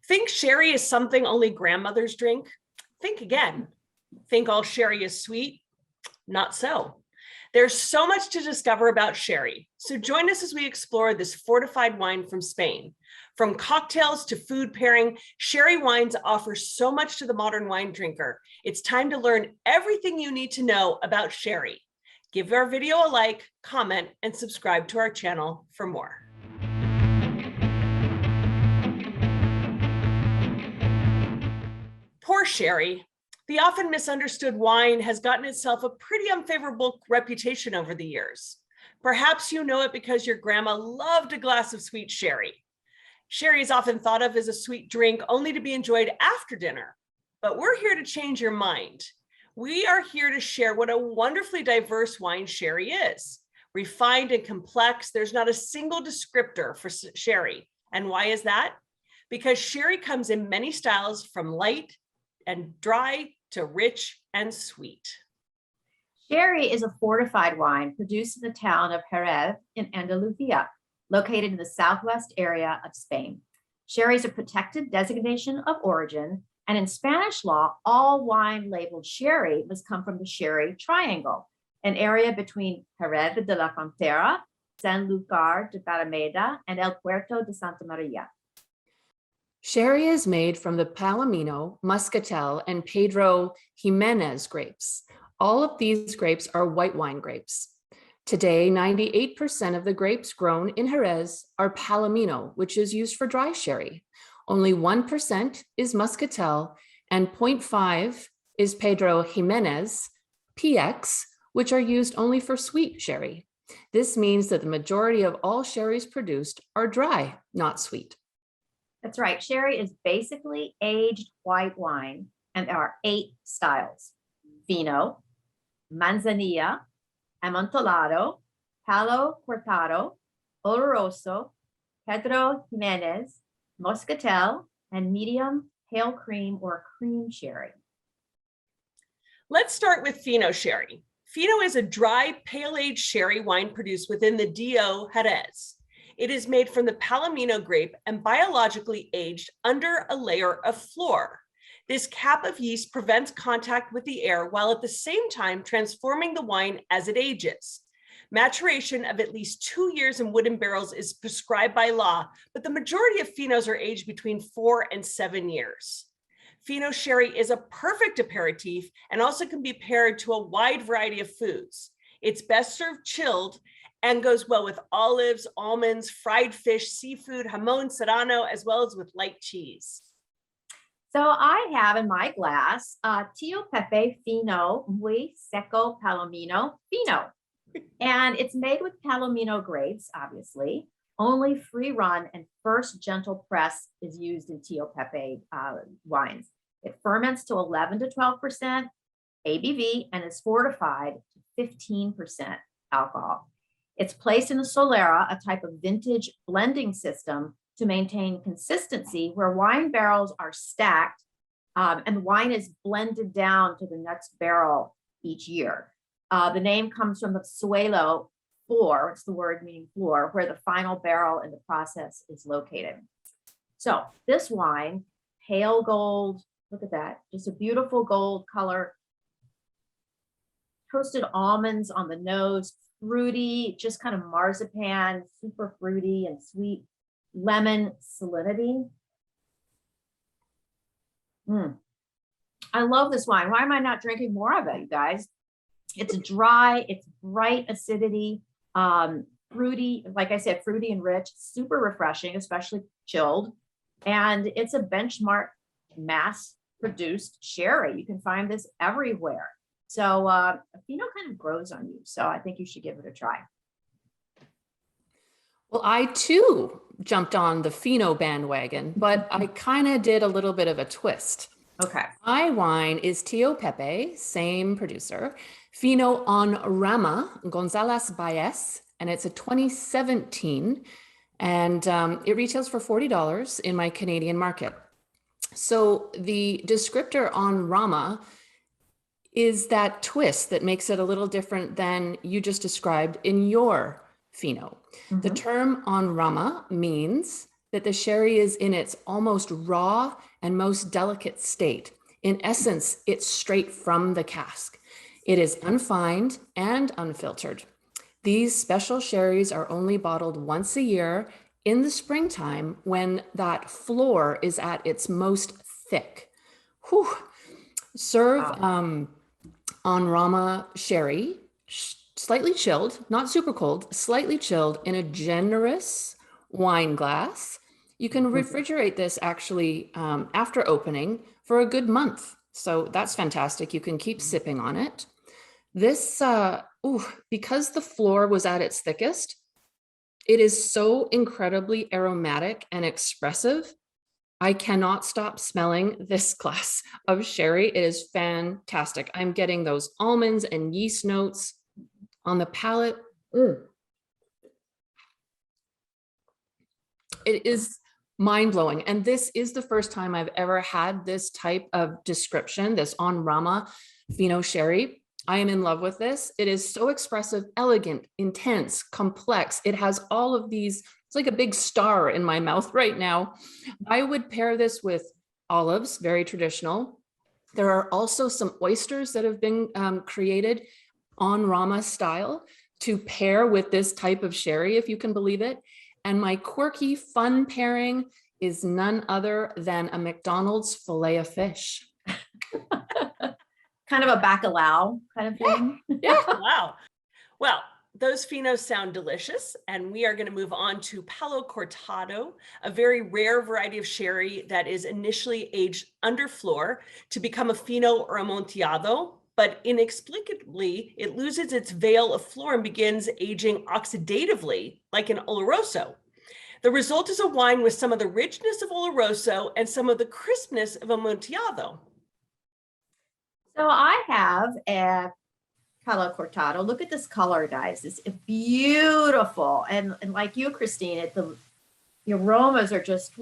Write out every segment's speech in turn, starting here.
Think sherry is something only grandmothers drink? Think again. Think all sherry is sweet? Not so. There's so much to discover about sherry. So join us as we explore this fortified wine from Spain. From cocktails to food pairing, sherry wines offer so much to the modern wine drinker. It's time to learn everything you need to know about sherry. Give our video a like, comment, and subscribe to our channel for more. Poor sherry. The often misunderstood wine has gotten itself a pretty unfavorable reputation over the years. Perhaps you know it because your grandma loved a glass of sweet sherry. Sherry is often thought of as a sweet drink only to be enjoyed after dinner, but we're here to change your mind. We are here to share what a wonderfully diverse wine sherry is. Refined and complex, there's not a single descriptor for sherry. And why is that? Because sherry comes in many styles, from light and dry to rich and sweet. Sherry is a fortified wine produced in the town of Jerez in Andalusia, located in the southwest area of Spain. Sherry is a protected designation of origin, and in Spanish law, all wine labeled sherry must come from the Sherry Triangle, an area between Jerez de la Frontera, Sanlúcar de Barrameda, and El Puerto de Santa Maria. Sherry is made from the Palomino, Muscatel, and Pedro Ximenez grapes. All of these grapes are white wine grapes. Today, 98% of the grapes grown in Jerez are Palomino, which is used for dry sherry. Only 1% is Muscatel, and 0.5 is Pedro Ximenez, PX, which are used only for sweet sherry. This means that the majority of all sherries produced are dry, not sweet. That's right. Sherry is basically aged white wine, and there are 8 styles: Fino, Manzanilla, Amontillado, Palo Cortado, Oloroso, Pedro Ximenez, Muscatel, and medium pale cream or cream sherry. Let's start with Fino Sherry. Fino is a dry, pale-aged sherry wine produced within the DO Jerez. It is made from the Palomino grape and biologically aged under a layer of flor. This cap of yeast prevents contact with the air while at the same time transforming the wine as it ages. Maturation of at least 2 years in wooden barrels is prescribed by law, but the majority of Finos are aged between 4 and 7 years. Fino Sherry is a perfect aperitif and also can be paired to a wide variety of foods. It's best served chilled and goes well with olives, almonds, fried fish, seafood, jamón serrano, as well as with light cheese. So I have in my glass Tío Pepe Fino Muy Seco Palomino Fino. And it's made with Palomino grapes, obviously. Only free run and first gentle press is used in Tío Pepe wines. It ferments to 11 to 12% ABV and is fortified to 15% alcohol. It's placed in a solera, a type of vintage blending system, to maintain consistency, where wine barrels are stacked and the wine is blended down to the next barrel each year. The name comes from the suelo, floor, it's the word meaning floor, where the final barrel in the process is located. So this wine, pale gold, look at that, just a beautiful gold color, toasted almonds on the nose, fruity, just kind of marzipan, super fruity and sweet, lemon salinity. I love this wine. Why am I not drinking more of it, you guys? It's dry, it's bright acidity, fruity, like I said, fruity and rich, super refreshing, especially chilled. And it's a benchmark mass produced sherry. You can find this everywhere. So Fino kind of grows on you. So I think you should give it a try. Well, I too jumped on the Fino bandwagon, but I kind of did a little bit of a twist. Okay. My wine is Tío Pepe, same producer, Fino on Rama, Gonzalez Baez, and it's a 2017, and it retails for $40 in my Canadian market. So the descriptor on Rama is that twist that makes it a little different than you just described in your Fino. The term on Rama means that the sherry is in its almost raw and most delicate state. In essence, it's straight from the cask. It is unfined and unfiltered. These special sherries are only bottled once a year in the springtime when that floor is at its most thick. Whew. Serve on Rama sherry, slightly chilled, not super cold, slightly chilled in a generous wine glass. You can refrigerate this actually after opening for a good month. So that's fantastic. You can keep sipping on it. This, because the floor was at its thickest, it is so incredibly aromatic and expressive. I cannot stop smelling this glass of sherry. It is fantastic. I'm getting those almonds and yeast notes on the palate. It is mind-blowing. And this is the first time I've ever had this type of description, this on Rama Fino Sherry. I am in love with this. It is so expressive, elegant, intense, complex. It has all of these, it's like a big star in my mouth right now. I would pair this with olives, very traditional. There are also some oysters that have been created on Rama style to pair with this type of sherry, if you can believe it. And my quirky, fun pairing is none other than a McDonald's filet of fish. Kind of a bacalao kind of thing. Yeah. Wow. Well, those finos sound delicious, and we are going to move on to Palo Cortado, a very rare variety of sherry that is initially aged underfloor to become a fino or amontillado, but inexplicably, it loses its veil of floor and begins aging oxidatively, like an Oloroso. The result is a wine with some of the richness of Oloroso and some of the crispness of amontillado. So I have a Palo Cortado. Look at this color, guys. It's beautiful. And like you, Christine, the aromas are just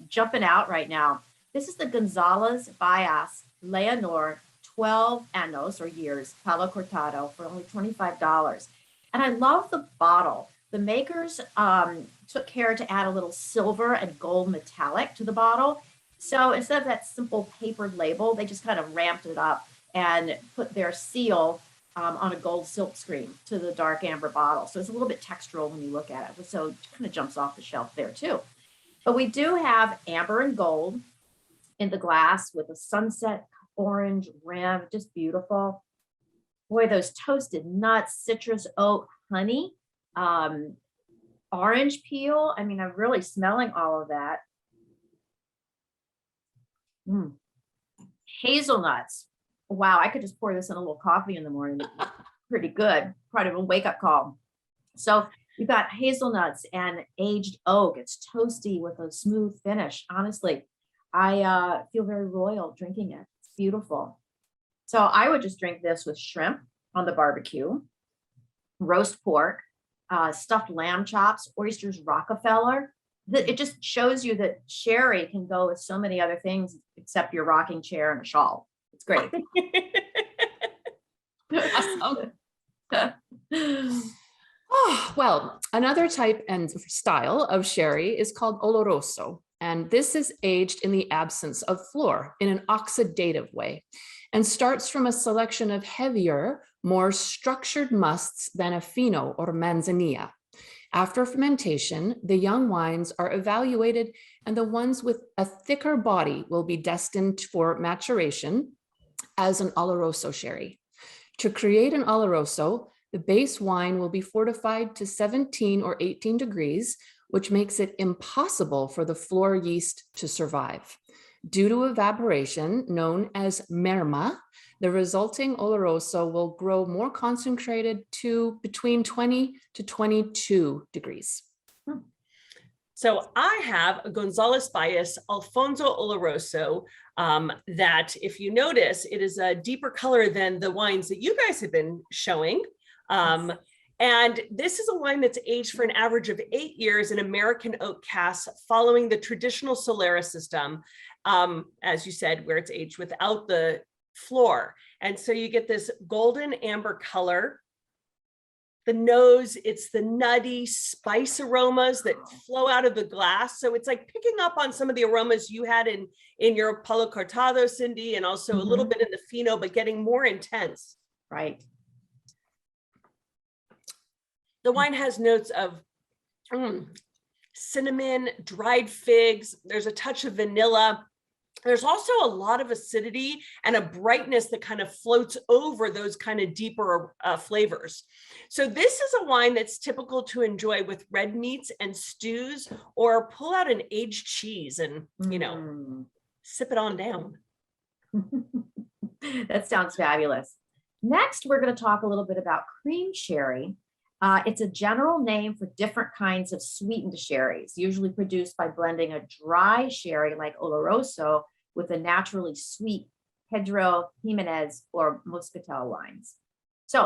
jumping out right now. This is the Gonzalez Bias Leonor 12 años or years Palo Cortado for only $25. And I love the bottle. The makers took care to add a little silver and gold metallic to the bottle. So instead of that simple papered label, they just kind of ramped it up and put their seal on a gold silk screen to the dark amber bottle. So it's a little bit textural when you look at it. So it kind of jumps off the shelf there too. But we do have amber and gold in the glass with a sunset orange rim, just beautiful. Boy, those toasted nuts, citrus, oak, honey, orange peel. I mean, I'm really smelling all of that. Hazelnuts. Wow, I could just pour this in a little coffee in the morning. Pretty good. Part of a wake-up call. So you've got hazelnuts and aged oak. It's toasty with a smooth finish. Honestly, I feel very royal drinking it. It's beautiful. So I would just drink this with shrimp on the barbecue, roast pork, stuffed lamb chops, oysters Rockefeller. It just shows you that sherry can go with so many other things except your rocking chair and a shawl. It's great. Awesome. Oh, well, another type and style of sherry is called Oloroso. And this is aged in the absence of floor in an oxidative way and starts from a selection of heavier, more structured musts than a Fino or Manzanilla. After fermentation, the young wines are evaluated and the ones with a thicker body will be destined for maturation as an Oloroso sherry. To create an Oloroso, the base wine will be fortified to 17 or 18 degrees, which makes it impossible for the floor yeast to survive. Due to evaporation, known as merma, the resulting Oloroso will grow more concentrated to between 20 to 22 degrees. So I have a Gonzalez Bias Alfonso Oloroso that, if you notice, it is a deeper color than the wines that you guys have been showing. And this is a wine that's aged for an average of 8 years in American oak casks following the traditional Solera system, as you said, where it's aged without the floor. And so you get this golden amber color. The nose, it's the nutty spice aromas that flow out of the glass. So it's like picking up on some of the aromas you had in your Palo Cortado, Cindy, and also a little bit in the Fino, but getting more intense. Right. The wine has notes of cinnamon, dried figs. There's a touch of vanilla. There's also a lot of acidity and a brightness that kind of floats over those kind of deeper flavors. So this is a wine that's typical to enjoy with red meats and stews, or pull out an aged cheese and, you know, sip it on down. That sounds fabulous. Next, we're going to talk a little bit about cream sherry. It's a general name for different kinds of sweetened sherries, usually produced by blending a dry sherry like Oloroso with a naturally sweet Pedro Ximenez or Muscatel wines. So,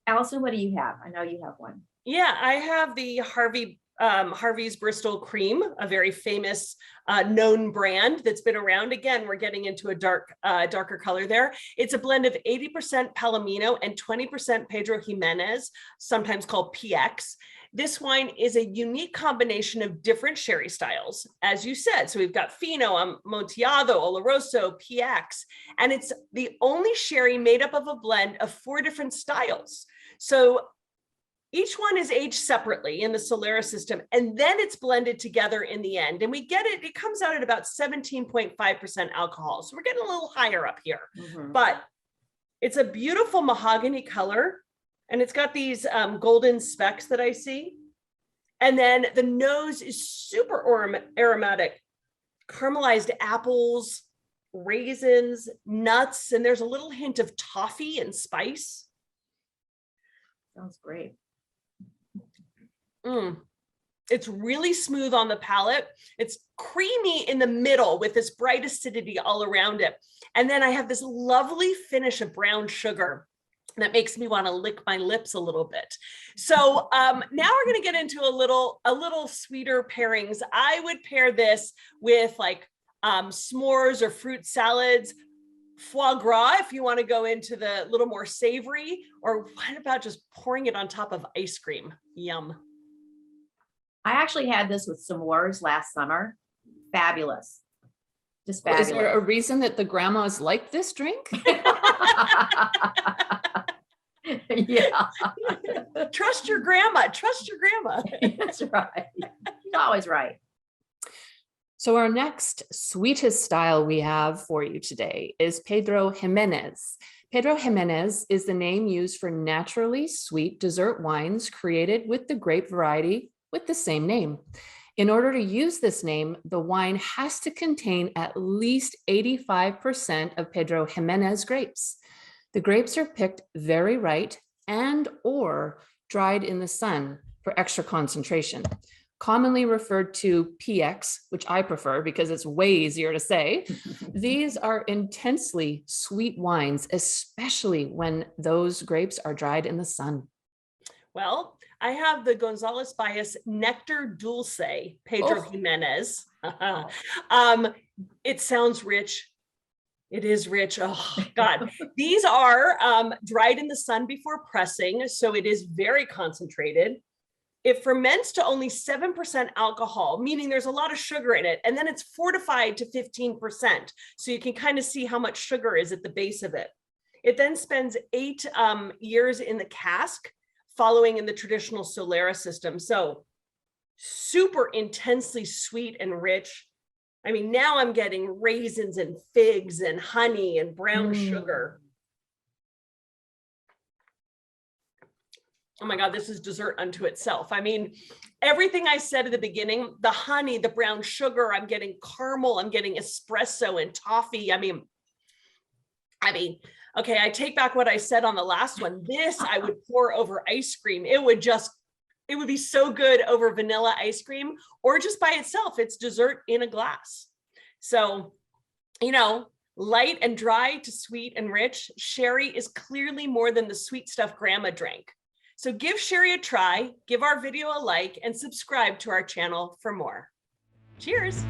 Allison, what do you have? I know you have one. Yeah, I have the Harvey's Bristol Cream, a very famous known brand that's been around. Again, we're getting into a darker color there. It's a blend of 80% Palomino and 20% Pedro Ximenez, sometimes called PX. This wine is a unique combination of different sherry styles, as you said. So we've got Fino, Amontillado, Oloroso, PX, and it's the only sherry made up of a blend of 4 different styles. So each one is aged separately in the Solera system, and then it's blended together in the end. And we get it, it comes out at about 17.5% alcohol. So we're getting a little higher up here, but it's a beautiful mahogany color. And it's got these golden specks that I see. And then the nose is super aromatic, caramelized apples, raisins, nuts, and there's a little hint of toffee and spice. Sounds great. It's really smooth on the palate. It's creamy in the middle with this bright acidity all around it. And then I have this lovely finish of brown sugar that makes me want to lick my lips a little bit. So now we're going to get into a little sweeter pairings. I would pair this with like s'mores or fruit salads, foie gras if you want to go into the little more savory, or what about just pouring it on top of ice cream? Yum. I actually had this with s'mores last summer. Fabulous. Just fabulous. Is there a reason that the grandmas like this drink? Yeah. Trust your grandma. Trust your grandma. That's right. She's always right. So our next sweetest style we have for you today is Pedro Ximenez. Pedro Ximenez is the name used for naturally sweet dessert wines created with the grape variety with the same name. In order to use this name, the wine has to contain at least 85% of Pedro Ximenez grapes. The grapes are picked very ripe and or dried in the sun for extra concentration. Commonly referred to PX, which I prefer because it's way easier to say. These are intensely sweet wines, especially when those grapes are dried in the sun. Well, I have the Gonzalez Bias Nectar Dulce Pedro Ximenez. It sounds rich. It is rich. Oh God. These are dried in the sun before pressing, so it is very concentrated. It ferments to only 7% alcohol, meaning there's a lot of sugar in it, and then it's fortified to 15%. So you can kind of see how much sugar is at the base of it. It then spends 8 years in the cask, following in the traditional Solera system. So super intensely sweet and rich. I mean, now I'm getting raisins and figs and honey and brown sugar. Oh my God, this is dessert unto itself. I mean, everything I said at the beginning, the honey, the brown sugar, I'm getting caramel, I'm getting espresso and toffee. I mean, okay, I take back what I said on the last one. This I would pour over ice cream. It would be so good over vanilla ice cream, or just by itself. It's dessert in a glass. So, you know, light and dry to sweet and rich, sherry is clearly more than the sweet stuff grandma drank. So give sherry a try, give our video a like, and subscribe to our channel for more. Cheers.